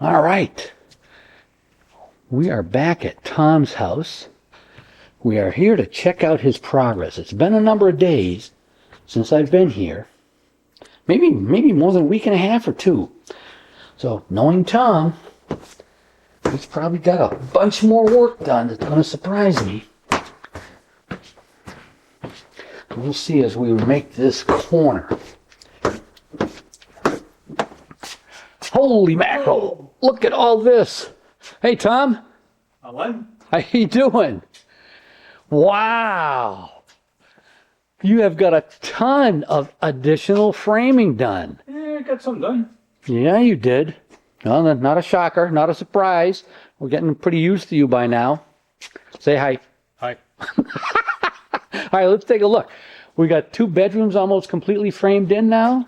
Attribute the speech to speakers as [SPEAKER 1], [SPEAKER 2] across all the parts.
[SPEAKER 1] All right. We are back at Tom's house. We are here to check out his progress. It's been a number of days since I've been here. Maybe more than a week and a half or two. So, knowing Tom, he's probably got a bunch more work done that's going to surprise me. We'll see as we make this corner. Holy mackerel! Look at all this. Hey, Tom.
[SPEAKER 2] Hello?
[SPEAKER 1] How you doing? Wow. You have got a ton of additional framing done.
[SPEAKER 2] Yeah, I got some done.
[SPEAKER 1] Yeah, you did. Well, not a shocker, not a surprise. We're getting pretty used to you by now. Say hi.
[SPEAKER 2] Hi.
[SPEAKER 1] All right, let's take a look. We got 2 bedrooms almost completely framed in now.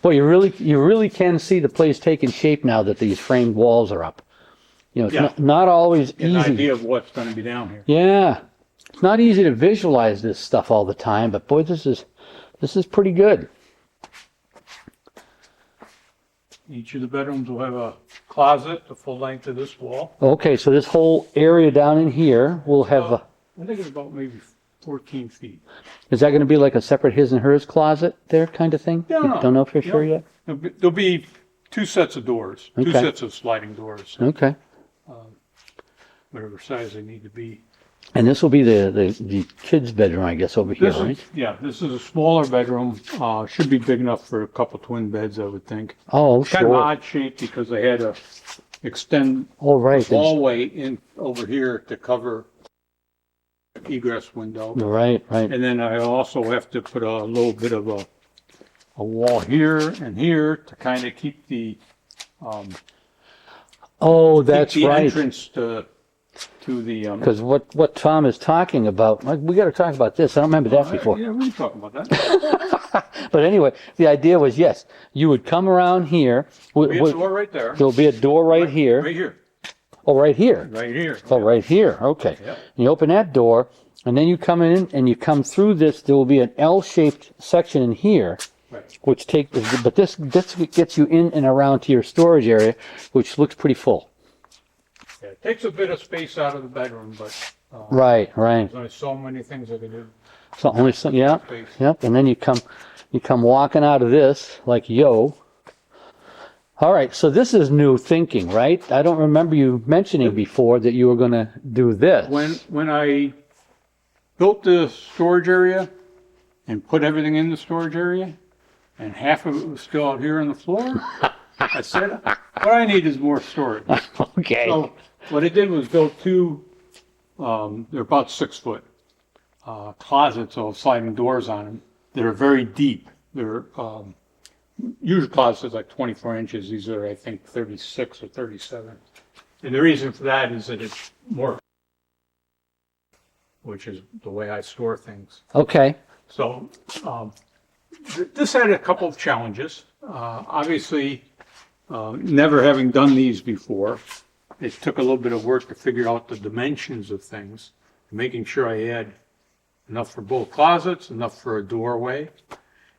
[SPEAKER 1] Boy, you really can see the place taking shape now that these framed walls are up. You know, it's not always easy.
[SPEAKER 2] An idea of what's going to be down here.
[SPEAKER 1] Yeah, it's not easy to visualize this stuff all the time, but boy, this is pretty good.
[SPEAKER 2] Each of the bedrooms will have a closet the full length of this wall.
[SPEAKER 1] Okay, so this whole area down in here will have a...
[SPEAKER 2] I think it's about maybe 14 feet.
[SPEAKER 1] Is that going to be like a separate his and hers closet there kind of thing?
[SPEAKER 2] No,
[SPEAKER 1] You don't know if you're sure yet?
[SPEAKER 2] There'll be 2 sets of doors,
[SPEAKER 1] Okay.
[SPEAKER 2] 2 sets of sliding doors,
[SPEAKER 1] Okay.
[SPEAKER 2] whatever size they need to be.
[SPEAKER 1] And this will be the kids' bedroom, I guess, over here,
[SPEAKER 2] This
[SPEAKER 1] right?
[SPEAKER 2] is, yeah, this is a smaller bedroom. Should be big enough for a couple twin beds, I would think.
[SPEAKER 1] Oh,
[SPEAKER 2] It's kind of
[SPEAKER 1] sure.
[SPEAKER 2] odd shape because they had to extend
[SPEAKER 1] Oh, right.
[SPEAKER 2] the hallway in over here to cover egress window.
[SPEAKER 1] Right, right.
[SPEAKER 2] And then I also have to put a little bit of a wall here and here to kind of keep the
[SPEAKER 1] Oh, that's
[SPEAKER 2] keep the
[SPEAKER 1] right.
[SPEAKER 2] entrance to the
[SPEAKER 1] Because what Tom is talking about, we got to talk about this. I don't remember that before.
[SPEAKER 2] Yeah, we can talk about that.
[SPEAKER 1] But anyway, the idea was, yes, you would come around here.
[SPEAKER 2] There'll be a door right there.
[SPEAKER 1] There'll be a door right here.
[SPEAKER 2] Right here.
[SPEAKER 1] Oh, right here.
[SPEAKER 2] Right here.
[SPEAKER 1] Oh, right here. Okay.
[SPEAKER 2] Yeah.
[SPEAKER 1] You open that door, and then you come in, and you come through this. There will be an L-shaped section in here,
[SPEAKER 2] Right.
[SPEAKER 1] which but this gets you in and around to your storage area, which looks pretty full.
[SPEAKER 2] Yeah, it takes a bit of space out of the bedroom, but
[SPEAKER 1] Right.
[SPEAKER 2] there's only so many things I can do.
[SPEAKER 1] So only some, yeah,
[SPEAKER 2] Space.
[SPEAKER 1] yep. And then you come walking out of this like yo. All right, so this is new thinking, right? I don't remember you mentioning before that you were going to do this.
[SPEAKER 2] When I built the storage area and put everything in the storage area, and half of it was still out here on the floor, I said, what I need is more storage.
[SPEAKER 1] Okay.
[SPEAKER 2] So what I did was build 2, they're about 6 foot, closets with sliding doors on them that are very deep. They're usual closets like 24 inches. These are, I think, 36 or 37. And the reason for that is that it's more, which is the way I store things.
[SPEAKER 1] Okay.
[SPEAKER 2] So this had a couple of challenges. Obviously, never having done these before, it took a little bit of work to figure out the dimensions of things, making sure I had enough for both closets, enough for a doorway.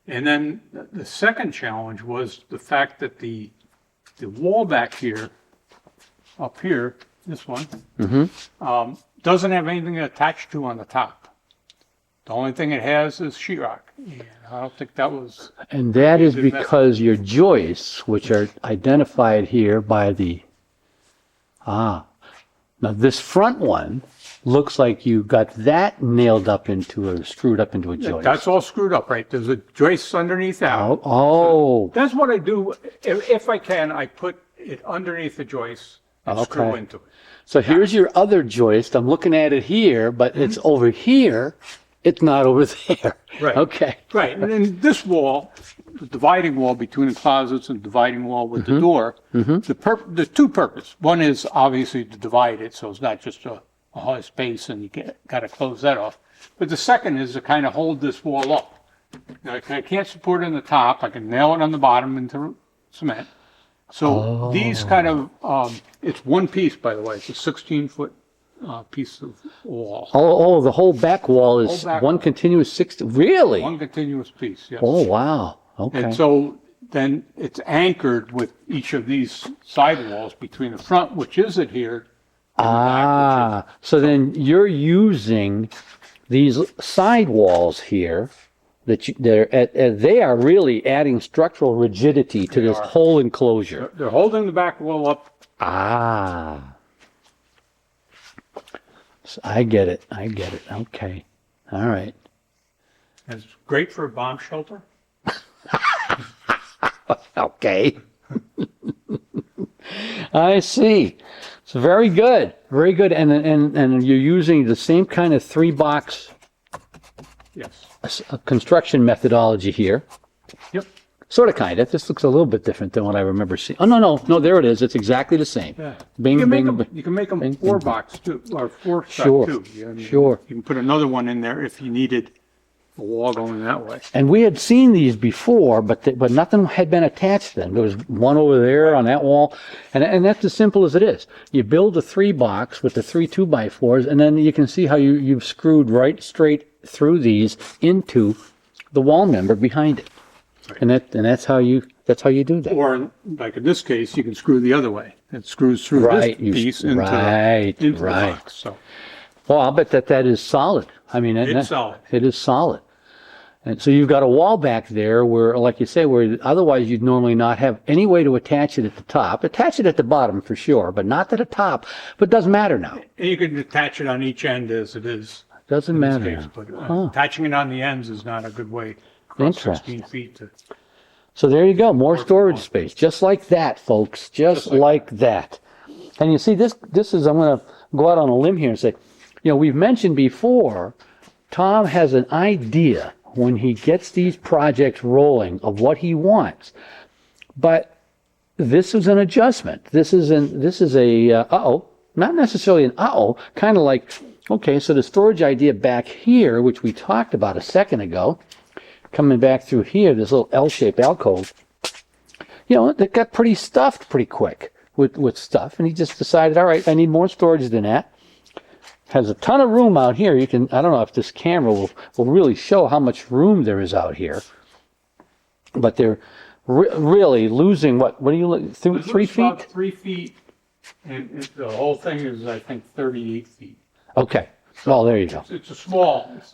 [SPEAKER 2] And then the second challenge was the fact that the wall back here, up here, this one, doesn't have anything attached to on the top. The only thing it has is sheetrock. And I don't think that was...
[SPEAKER 1] And that is because your joists, which are identified here by the... now this front one looks like you got that nailed up into or screwed up into a joist.
[SPEAKER 2] That's all screwed up, right? There's a joist underneath that.
[SPEAKER 1] Oh.
[SPEAKER 2] That's what I do. If I can, I put it underneath the joist and screw into it.
[SPEAKER 1] So here's your other joist. I'm looking at it here, but it's over here. It's not over there.
[SPEAKER 2] Right.
[SPEAKER 1] Okay.
[SPEAKER 2] Right. And then this wall, the dividing wall between the closets and the dividing wall with the door, the 2 purposes. One is obviously to divide it, so it's not just a hard space and you got to close that off. But the second is to kind of hold this wall up. Now, I can't support it on the top. I can nail it on the bottom into cement. So these kind of, it's one piece, by the way. It's a 16-foot piece of wall.
[SPEAKER 1] Oh, the whole back wall is
[SPEAKER 2] Whole back
[SPEAKER 1] one
[SPEAKER 2] wall.
[SPEAKER 1] continuous 60. Really?
[SPEAKER 2] One continuous piece, yes.
[SPEAKER 1] Oh, wow. Okay.
[SPEAKER 2] And so then it's anchored with each of these sidewalls between the front, which is adhered, and the back, which
[SPEAKER 1] So then you're using these sidewalls here they are really adding structural rigidity to this whole enclosure.
[SPEAKER 2] they're holding the back wall up.
[SPEAKER 1] So I get it. Okay. All right.
[SPEAKER 2] It's great for a bomb shelter.
[SPEAKER 1] Okay. I see. So very good. Very good. And you're using the same kind of 3-box
[SPEAKER 2] Yes.
[SPEAKER 1] construction methodology here.
[SPEAKER 2] Yep.
[SPEAKER 1] Sort of, kind of. This looks a little bit different than what I remember seeing. Oh, no, there it is. It's exactly the same.
[SPEAKER 2] Yeah.
[SPEAKER 1] Bing,
[SPEAKER 2] you can
[SPEAKER 1] bing,
[SPEAKER 2] make them
[SPEAKER 1] bing,
[SPEAKER 2] 4-box too, or 4
[SPEAKER 1] Sure,
[SPEAKER 2] too.
[SPEAKER 1] sure.
[SPEAKER 2] You can put another one in there if you needed a wall going that way.
[SPEAKER 1] And we had seen these before, but nothing had been attached then. There was one over there on that wall, and that's as simple as it is. You build a 3-box with the 3 2x4s, and then you can see how you've screwed right straight through these into the wall member behind it.
[SPEAKER 2] Right.
[SPEAKER 1] And that's how you do that.
[SPEAKER 2] Or like in this case, you can screw the other way. It screws through this piece into the box. So,
[SPEAKER 1] well, I'll bet that is solid. I mean,
[SPEAKER 2] it's solid.
[SPEAKER 1] It is solid. And so you've got a wall back there where, like you say, where otherwise you'd normally not have any way to attach it at the top. Attach it at the bottom for sure, but not to the top. But it doesn't matter now.
[SPEAKER 2] And you can attach it on each end as it is.
[SPEAKER 1] Doesn't matter
[SPEAKER 2] Case,
[SPEAKER 1] now.
[SPEAKER 2] but attaching it on the ends is not a good way. Across 16 feet to.
[SPEAKER 1] So there you go, more storage space, just like that, folks, just like that. And you see, this is, I'm going to go out on a limb here and say, we've mentioned before, Tom has an idea when he gets these projects rolling of what he wants. But this is an adjustment. This is a not necessarily an kind of like, okay, so the storage idea back here, which we talked about a second ago, coming back through here, this little L-shaped alcove, it got pretty stuffed pretty quick with stuff. And he just decided, all right, I need more storage than that. Has a ton of room out here. I don't know if this camera will really show how much room there is out here. But they're really losing, what do you look, 3 feet?
[SPEAKER 2] About 3 feet, and the whole thing is, I think, 38 feet.
[SPEAKER 1] Okay. Well, there you go.
[SPEAKER 2] It's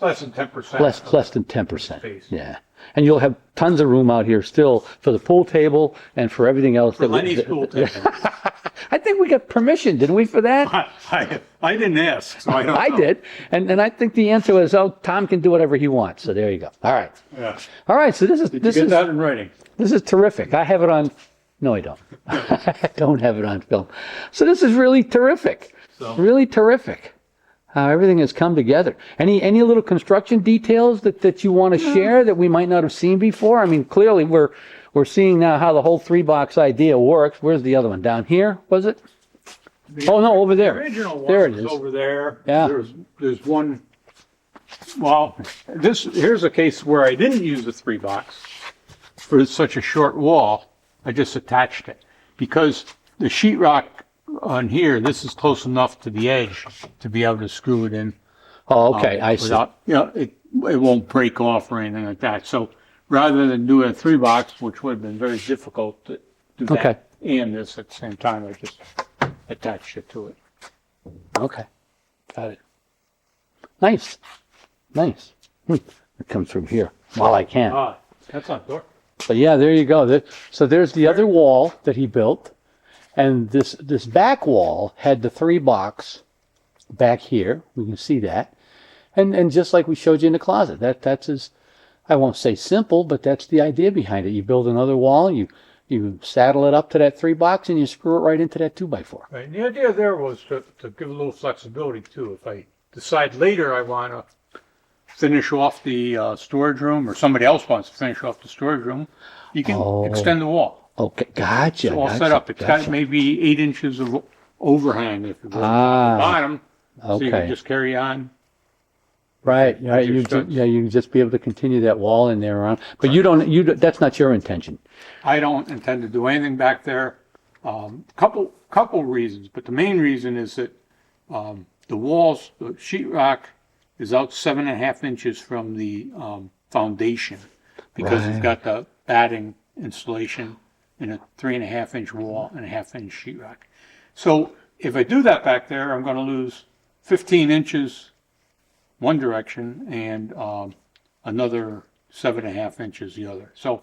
[SPEAKER 2] less than 10%.
[SPEAKER 1] Less than 10%. Yeah. And you'll have tons of room out here still for the pool table and for everything else.
[SPEAKER 2] For Lenny's pool table.
[SPEAKER 1] I think we got permission, didn't we, for that?
[SPEAKER 2] I didn't ask, so I don't know.
[SPEAKER 1] I did. And I think the answer was, Tom can do whatever he wants. So there you go. All right.
[SPEAKER 2] Yeah.
[SPEAKER 1] All right. So this is
[SPEAKER 2] Did you get that in writing?
[SPEAKER 1] This is terrific. I have it on. No, I don't. I don't have it on film. So this is really terrific. Really terrific. How everything has come together. Any little construction details that you want to share that we might not have seen before? I mean, clearly we're seeing now how the whole 3-box idea works. Where's the other one? Down here, was it? Oh no, over there.
[SPEAKER 2] The original one
[SPEAKER 1] there it
[SPEAKER 2] is
[SPEAKER 1] is.
[SPEAKER 2] over there.
[SPEAKER 1] Yeah.
[SPEAKER 2] There's one. Well, here's a case where I didn't use the 3-box for such a short wall. I just attached it because the sheetrock on here, this is close enough to the edge to be able to screw it in.
[SPEAKER 1] Oh, okay, I see.
[SPEAKER 2] Without, it won't break off or anything like that. So rather than do a 3-box, which would have been very difficult to do that and this at the same time, I just attached it to it.
[SPEAKER 1] Okay, got it. Nice. It comes from here while I can.
[SPEAKER 2] That's not door.
[SPEAKER 1] But yeah, there you go. So there's the other wall that he built. And this back wall had the 3-box back here. We can see that. And just like we showed you in the closet, that's as, I won't say simple, but that's the idea behind it. You build another wall, you saddle it up to that 3-box, and you screw it right into that 2x4.
[SPEAKER 2] Right. And the idea there was to give a little flexibility too. If I decide later I want to finish off the storage room, or somebody else wants to finish off the storage room, you can extend the wall.
[SPEAKER 1] Okay, gotcha.
[SPEAKER 2] It's all set up. It's got maybe 8 inches of overhang if you go to the bottom, so you can just carry on.
[SPEAKER 1] Right. You can just be able to continue that wall in there around. But that's not your intention.
[SPEAKER 2] I don't intend to do anything back there. Couple reasons, but the main reason is that the walls, the sheetrock is out 7.5 inches from the foundation because it's got the batting insulation and a 3.5-inch wall and a 1/2-inch sheetrock. So if I do that back there, I'm gonna lose 15 inches one direction and another 7.5 inches the other. So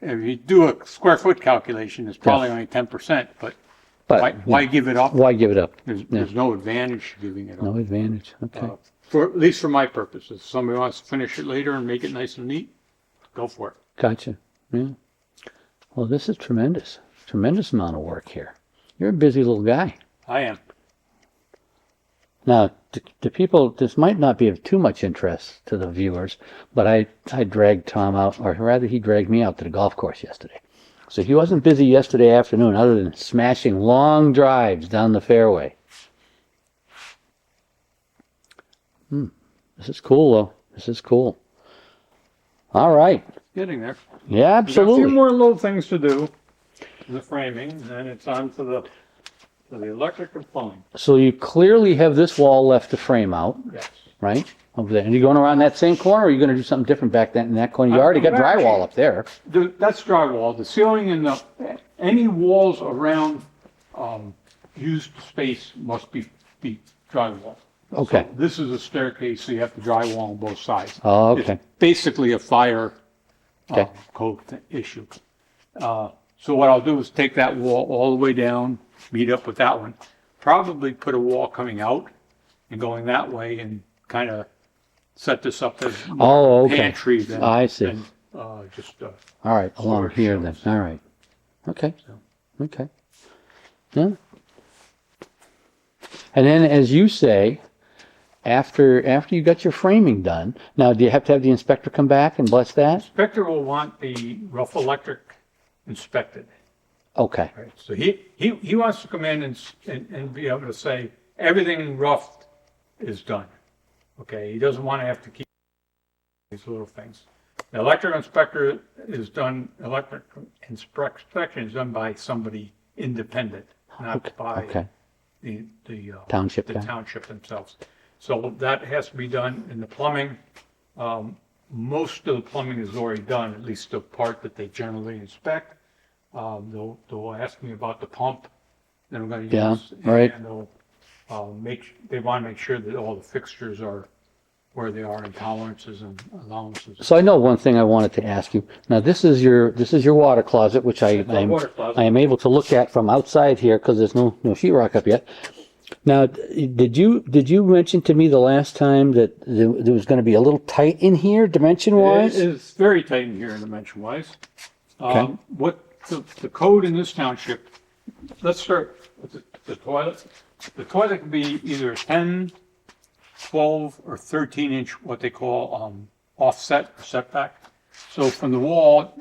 [SPEAKER 2] if you do a square foot calculation, it's probably only 10%, but why give it up?
[SPEAKER 1] Why give it up?
[SPEAKER 2] There's no advantage to giving it up.
[SPEAKER 1] No advantage. Okay.
[SPEAKER 2] For at least for my purposes. If somebody wants to finish it later and make it nice and neat, go for it.
[SPEAKER 1] Gotcha. Yeah. Well, this is tremendous. Tremendous amount of work here. You're a busy little guy.
[SPEAKER 2] I am.
[SPEAKER 1] Now, to people, this might not be of too much interest to the viewers, but I dragged Tom out, or rather he dragged me out to the golf course yesterday. So he wasn't busy yesterday afternoon other than smashing long drives down the fairway. This is cool, though. This is cool. All right.
[SPEAKER 2] Getting there.
[SPEAKER 1] Yeah, absolutely.
[SPEAKER 2] We've got a few more little things to do in the framing, and then it's on to the electric and plumbing.
[SPEAKER 1] So you clearly have this wall left to frame out,
[SPEAKER 2] Yes.
[SPEAKER 1] right? Over there. And you going around that same corner, or are you going to do something different back then in that corner? You already got drywall up there.
[SPEAKER 2] That's drywall. The ceiling and any walls around used space must be drywall.
[SPEAKER 1] Okay.
[SPEAKER 2] So this is a staircase, so you have to drywall on both sides.
[SPEAKER 1] Oh, okay.
[SPEAKER 2] It's basically a fire
[SPEAKER 1] Okay.
[SPEAKER 2] code issue. So what I'll do is take that wall all the way down, meet up with that one, probably put a wall coming out and going that way and kind of set this up as
[SPEAKER 1] Oh, okay.
[SPEAKER 2] pantry than,
[SPEAKER 1] I see.
[SPEAKER 2] than just
[SPEAKER 1] All right, along
[SPEAKER 2] storage
[SPEAKER 1] here then.
[SPEAKER 2] shelves.
[SPEAKER 1] All right. Okay.
[SPEAKER 2] So.
[SPEAKER 1] Okay. Yeah. And then, as you say, after you got your framing done, now do you have to have the inspector come back and bless that?
[SPEAKER 2] Inspector will want the rough electric inspected.
[SPEAKER 1] Okay.
[SPEAKER 2] Right? So he wants to come in and be able to say everything rough is done. Okay, he doesn't want to have to keep these little things. The electric inspector is done. Electric inspection is done by somebody independent, not by the
[SPEAKER 1] Township
[SPEAKER 2] the
[SPEAKER 1] guy.
[SPEAKER 2] township themselves. So that has to be done. In the plumbing, most of the plumbing is already done, at least the part that they generally inspect. They'll ask me about the pump that I'm going to
[SPEAKER 1] Yeah,
[SPEAKER 2] use,
[SPEAKER 1] right.
[SPEAKER 2] and they'll they want to make sure that all the fixtures are where they are in tolerances and allowances.
[SPEAKER 1] So I know one thing I wanted to ask you. Now this is your water closet, which I am able to look at from outside here because there's no sheetrock up yet. Now, did you mention to me the last time that there was going to be a little tight in here, dimension-wise?
[SPEAKER 2] It is very tight in here, dimension-wise.
[SPEAKER 1] Okay.
[SPEAKER 2] What the code in this township? Let's start with the toilet. The toilet can be either 10, 12, or 13-inch, what they call offset or setback. So from the wall,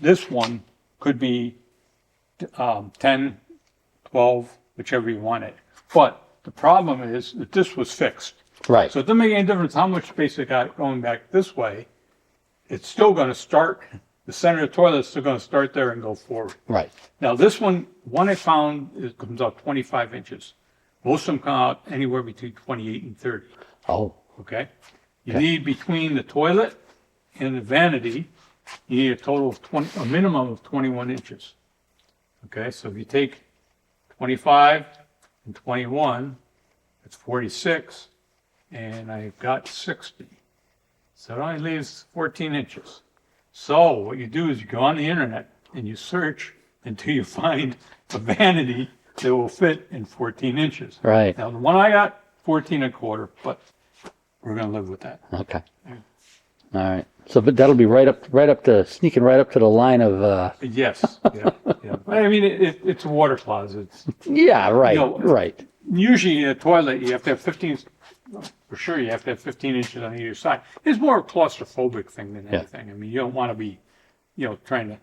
[SPEAKER 2] this one could be 10, 12, whichever you want it. But the problem is that this was fixed.
[SPEAKER 1] Right.
[SPEAKER 2] So it doesn't make any difference how much space it got going back this way. It's still going to start, the center of the toilet is still going to start there and go forward.
[SPEAKER 1] Right.
[SPEAKER 2] Now this one I found, it comes out 25 inches. Most of them come out anywhere between 28 and 30.
[SPEAKER 1] Oh.
[SPEAKER 2] Okay? You need between the toilet and the vanity, you need a total of a minimum of 21 inches. Okay, so if you take 25 and 21, it's 46, and I've got 60. So it only leaves 14 inches. So what you do is you go on the internet and you search until you find a vanity that will fit in 14 inches.
[SPEAKER 1] Right.
[SPEAKER 2] Now the one I got, 14 1/4, but we're gonna live with that.
[SPEAKER 1] Okay. All right. So, but that'll be sneaking right up to the line of.
[SPEAKER 2] Yes, yeah. I mean, it's a water closet.
[SPEAKER 1] Yeah. Right. Right.
[SPEAKER 2] Usually in a toilet, you have to have 15, for sure you have to have 15 inches on either side. It's more a claustrophobic thing than anything. I mean, you don't want to be, trying to,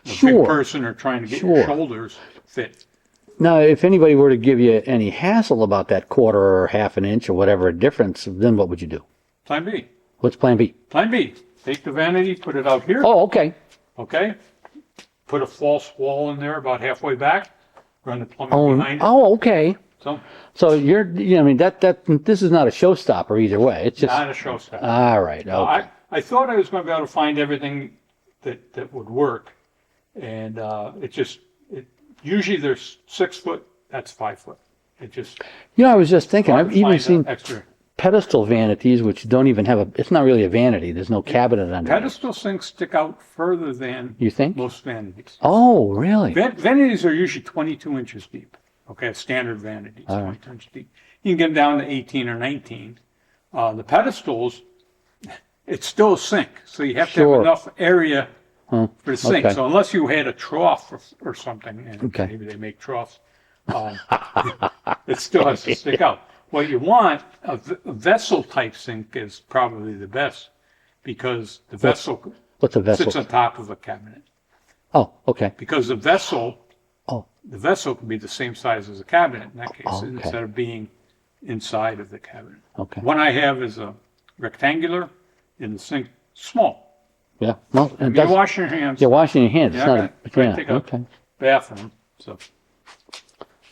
[SPEAKER 2] big person or trying to get your shoulders fit.
[SPEAKER 1] Now, if anybody were to give you any hassle about that 1/4 or 1/2 inch or whatever difference, then what would you do?
[SPEAKER 2] Plan B.
[SPEAKER 1] What's plan B?
[SPEAKER 2] Plan B. Take the vanity, put it out here.
[SPEAKER 1] Oh, okay.
[SPEAKER 2] Okay. Put a false wall in there about halfway back. Run the plumbing behind it.
[SPEAKER 1] Oh, okay. So this is not a showstopper either way. It's just
[SPEAKER 2] Not a showstopper.
[SPEAKER 1] all right. Okay.
[SPEAKER 2] I thought I was going to be able to find everything that would work And usually there's 6 foot, that's 5 foot. It just,
[SPEAKER 1] You know, I was just thinking, I've even
[SPEAKER 2] find
[SPEAKER 1] seen
[SPEAKER 2] extra.
[SPEAKER 1] pedestal vanities which don't even have it's not really a vanity. There's no cabinet under it.
[SPEAKER 2] Pedestal sinks stick out further than
[SPEAKER 1] You think?
[SPEAKER 2] most vanities.
[SPEAKER 1] Oh, really?
[SPEAKER 2] Vanities are usually 22 inches deep. Okay, standard vanities,
[SPEAKER 1] All right.
[SPEAKER 2] 22 inches deep. You can get them down to 18 or 19. The pedestals, it's still a sink, so you have to
[SPEAKER 1] Sure.
[SPEAKER 2] have enough area
[SPEAKER 1] Huh,
[SPEAKER 2] for the sink.
[SPEAKER 1] okay.
[SPEAKER 2] So unless you had a trough or something, and
[SPEAKER 1] Okay.
[SPEAKER 2] maybe they make troughs, it still has to stick out. What you want, a vessel type sink is probably the best because the vessel
[SPEAKER 1] What's a vessel?
[SPEAKER 2] sits on top of a cabinet.
[SPEAKER 1] Oh, okay.
[SPEAKER 2] Because the vessel can be the same size as a cabinet in that case,
[SPEAKER 1] Oh, okay.
[SPEAKER 2] instead of being inside of the cabinet.
[SPEAKER 1] Okay.
[SPEAKER 2] One I have is a rectangular in the sink, small.
[SPEAKER 1] Yeah. Well,
[SPEAKER 2] I mean, you're washing your hands.
[SPEAKER 1] you're washing your hands.
[SPEAKER 2] Yeah,
[SPEAKER 1] It's not
[SPEAKER 2] I take a
[SPEAKER 1] okay.
[SPEAKER 2] bathroom, so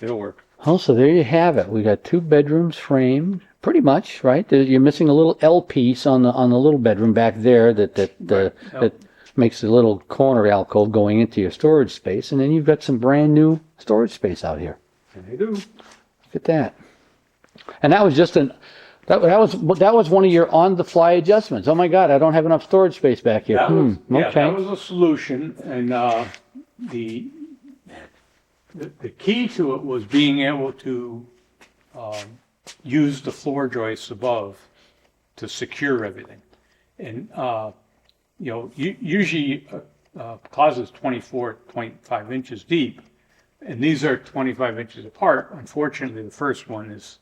[SPEAKER 2] it'll work.
[SPEAKER 1] Oh, so there you have it. We got 2 bedrooms framed, pretty much, right? You're missing a little L piece on the little bedroom back there that makes a little corner alcove going into your storage space, and then you've got some brand new storage space out here.
[SPEAKER 2] And they do.
[SPEAKER 1] Look at that. And that was just that was one of your on-the-fly adjustments. Oh my God, I don't have enough storage space back here. Okay.
[SPEAKER 2] That was a solution, and the key to it was being able to use the floor joists above to secure everything. And usually a closet is 24.5 inches deep, and these are 25 inches apart. Unfortunately, the first one is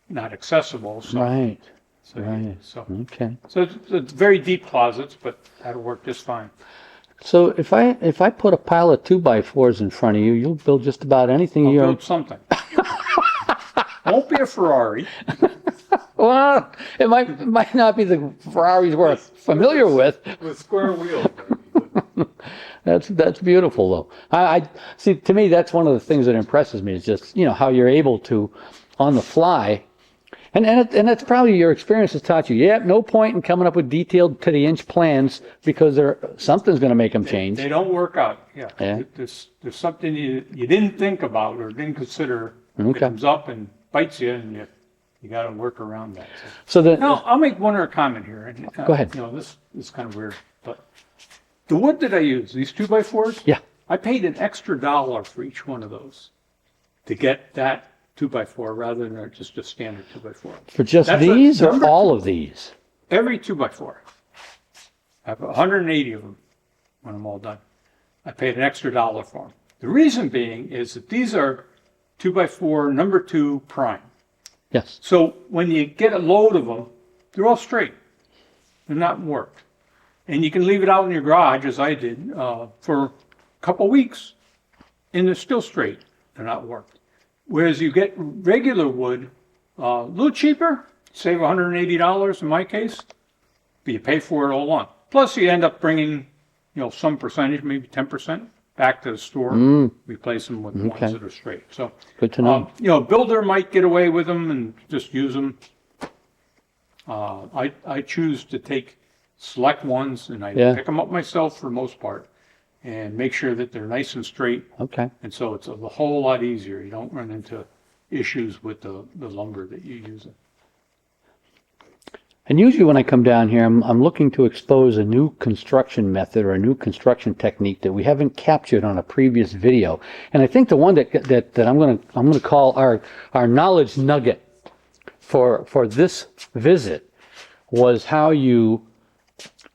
[SPEAKER 2] not accessible. So,
[SPEAKER 1] Right.
[SPEAKER 2] So,
[SPEAKER 1] Right.
[SPEAKER 2] so,
[SPEAKER 1] Okay.
[SPEAKER 2] so it's very deep closets, but that'll work just fine.
[SPEAKER 1] So if I put a pile of 2x4s in front of you, you'll build just about anything
[SPEAKER 2] I'll
[SPEAKER 1] you're.
[SPEAKER 2] build something. Won't be a Ferrari.
[SPEAKER 1] Well, it might not be the Ferraris we're familiar with.
[SPEAKER 2] With square wheels.
[SPEAKER 1] That's beautiful though. I see. To me, that's one of the things that impresses me is just how you're able to, on the fly, and that's probably your experience has taught you. Yeah, no point in coming up with detailed to the inch plans because something's going to make them change.
[SPEAKER 2] They don't work out. Yeah.
[SPEAKER 1] Yeah.
[SPEAKER 2] There's something you didn't think about or didn't consider. It
[SPEAKER 1] Okay.
[SPEAKER 2] comes up and bites you, and you got to work around that.
[SPEAKER 1] So
[SPEAKER 2] Now, I'll make one other comment here. And,
[SPEAKER 1] Go ahead.
[SPEAKER 2] This is kind of weird, but the wood that I use, these 2x4s.
[SPEAKER 1] Yeah.
[SPEAKER 2] I paid an extra $1 for each one of those to get that 2x4 rather than just a standard 2x4.
[SPEAKER 1] For just
[SPEAKER 2] That's
[SPEAKER 1] these or
[SPEAKER 2] number
[SPEAKER 1] all
[SPEAKER 2] two.
[SPEAKER 1] of these?
[SPEAKER 2] Every 2x4. I have 180 of them when I'm all done. I paid an extra $1 for them. The reason being is that these are 2x4 number 2 prime.
[SPEAKER 1] Yes.
[SPEAKER 2] So when you get a load of them, they're all straight. They're not warped. And you can leave it out in your garage, as I did, for a couple weeks, and they're still straight. They're not warped. Whereas you get regular wood, a little cheaper, save $180 in my case, but you pay for it all along. Plus you end up bringing, some percentage, maybe 10%, back to the store, replace them with ones that are straight. So,
[SPEAKER 1] Good to know.
[SPEAKER 2] a builder might get away with them and just use them. I choose to take select ones, and I pick them up myself for the most part, and make sure that they're nice and straight.
[SPEAKER 1] Okay.
[SPEAKER 2] And so it's a whole lot easier. You don't run into issues with the lumber that you're using.
[SPEAKER 1] And usually when I come down here, I'm looking to expose a new construction method or a new construction technique that we haven't captured on a previous video. And I think the one that I'm gonna call our knowledge nugget for this visit was how you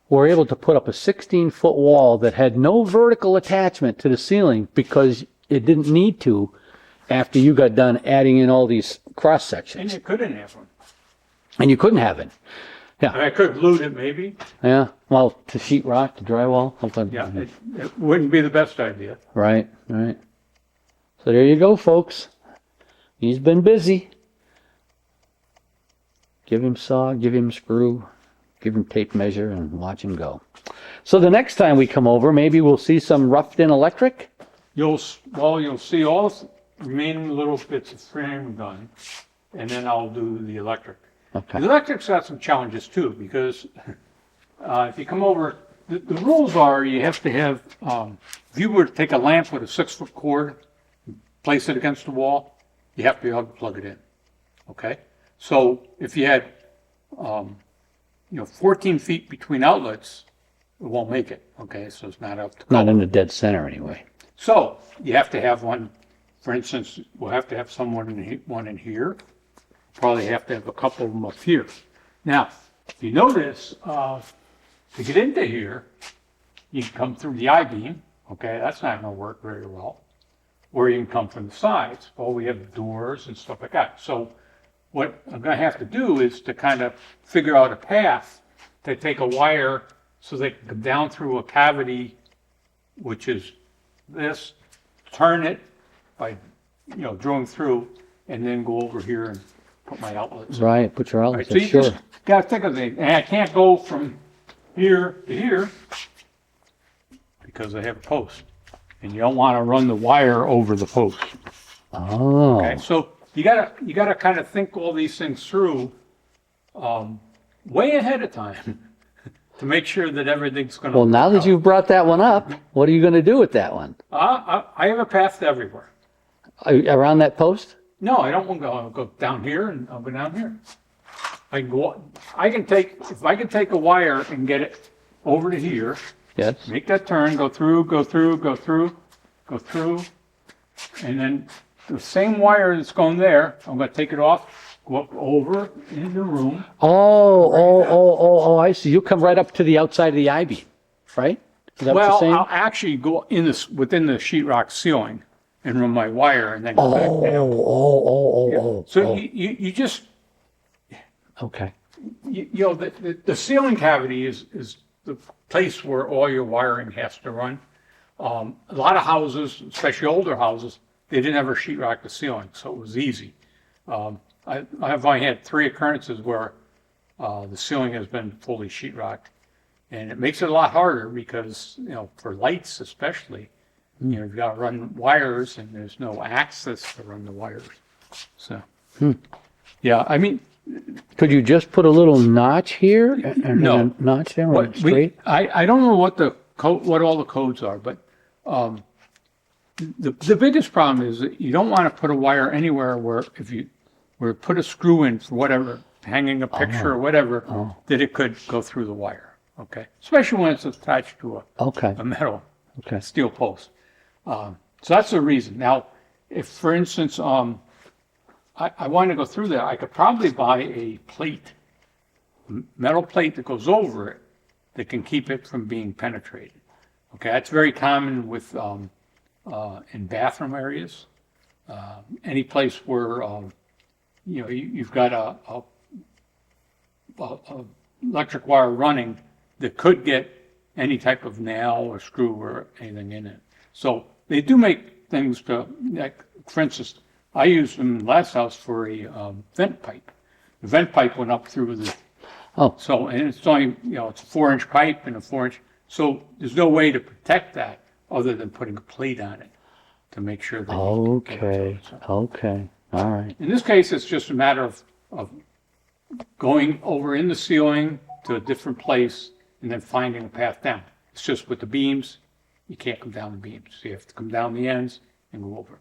[SPEAKER 1] were able to put up a 16-foot wall that had no vertical attachment to the ceiling because it didn't need to after you got done adding in all these cross sections.
[SPEAKER 2] And you couldn't have one.
[SPEAKER 1] And you couldn't have it. Yeah.
[SPEAKER 2] I could glued it maybe.
[SPEAKER 1] Yeah. Well, to sheetrock, to drywall. Something.
[SPEAKER 2] Yeah, it wouldn't be the best idea.
[SPEAKER 1] Right. Right. So there you go, folks. He's been busy. Give him saw, give him screw, give him tape measure, and watch him go. So the next time we come over, maybe we'll see some roughed-in electric.
[SPEAKER 2] You'll see all the remaining little bits of frame done, and then I'll do the electric.
[SPEAKER 1] Okay.
[SPEAKER 2] The electric's got some challenges too, because if you come over the rules are you have to have, if you were to take a lamp with a 6-foot cord, place it against the wall, you have to be able to plug it in. Okay? So if you had, 14 feet between outlets, it won't make it. Okay? So it's not up to
[SPEAKER 1] Not
[SPEAKER 2] code.
[SPEAKER 1] in the dead center anyway.
[SPEAKER 2] So you have to have one, for instance, we'll have to have one in here. Probably have to have a couple of them up here. Now, if you notice, to get into here, you can come through the I-beam. Okay, that's not going to work very well. Or you can come from the sides. Well, we have doors and stuff like that. So what I'm going to have to do is to kind of figure out a path to take a wire so they can come down through a cavity, which is this, turn it by, drilling through, and then go over here and put my outlets in.
[SPEAKER 1] Right, put your
[SPEAKER 2] Right,
[SPEAKER 1] outlets
[SPEAKER 2] so
[SPEAKER 1] in,
[SPEAKER 2] you
[SPEAKER 1] sure.
[SPEAKER 2] just got to think of it. And I can't go from here to here because I have a post. And you don't want to run the wire over the post.
[SPEAKER 1] Oh,
[SPEAKER 2] Okay, so you gotta kind of think all these things through way ahead of time to make sure that everything's going to
[SPEAKER 1] well,
[SPEAKER 2] work
[SPEAKER 1] now that
[SPEAKER 2] out.
[SPEAKER 1] you've brought that one up, what are you going to do with that one?
[SPEAKER 2] I have a path everywhere.
[SPEAKER 1] Around that post?
[SPEAKER 2] No, I don't want to go. I'll go down here and I'll go down here. If I can take a wire and get it over to here,
[SPEAKER 1] Yes.
[SPEAKER 2] make that turn, go through, go through, go through, go through, and then the same wire that's going there, I'm going to take it off, go up over in the room.
[SPEAKER 1] Oh, I see. You come right up to the outside of the I-beam, right? Is that what you're
[SPEAKER 2] Well,
[SPEAKER 1] saying?
[SPEAKER 2] I'll actually go in this within the sheetrock ceiling and run my wire and then go back down. So you just
[SPEAKER 1] Okay.
[SPEAKER 2] the ceiling cavity is the place where all your wiring has to run. A lot of houses, especially older houses, they didn't ever sheetrock the ceiling, so it was easy. I've only had 3 occurrences where the ceiling has been fully sheetrocked, and it makes it a lot harder because for lights especially, you've got to run wires and there's no access to run the wires. So, yeah, I mean,
[SPEAKER 1] Could you just put a little notch here and
[SPEAKER 2] No.
[SPEAKER 1] a notch there, or
[SPEAKER 2] what
[SPEAKER 1] straight?
[SPEAKER 2] I don't know what what all the codes are, but the biggest problem is that you don't want to put a wire anywhere where if you were to put a screw in for whatever, hanging a picture or whatever, that it could go through the wire. Okay, especially when it's attached to
[SPEAKER 1] Okay.
[SPEAKER 2] a metal
[SPEAKER 1] Okay.
[SPEAKER 2] steel post. So that's the reason. Now, if for instance, I want to go through that, I could probably buy a plate, metal plate that goes over it that can keep it from being penetrated. Okay, that's very common with in bathroom areas. Any place where you've got a electric wire running that could get any type of nail or screw or anything in it. So they do make things to, like, for instance, I used them in the last house for a vent pipe. The vent pipe went up through the, so, and it's only, it's a 4-inch pipe and a 4-inch, so there's no way to protect that other than putting a plate on it to make sure that you can get it
[SPEAKER 1] Okay.
[SPEAKER 2] through.
[SPEAKER 1] Okay. All right.
[SPEAKER 2] In this case, it's just a matter of going over in the ceiling to a different place and then finding a path down. It's just with the beams, you can't come down the beams. So you have to come down the ends and go over.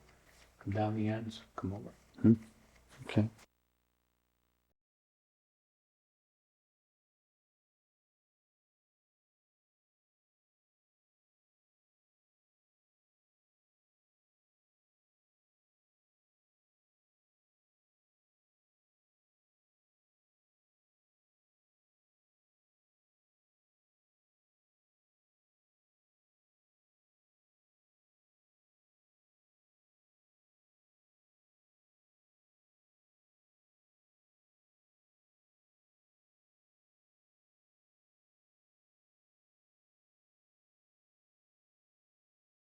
[SPEAKER 2] Come down the ends, come over.
[SPEAKER 1] Okay.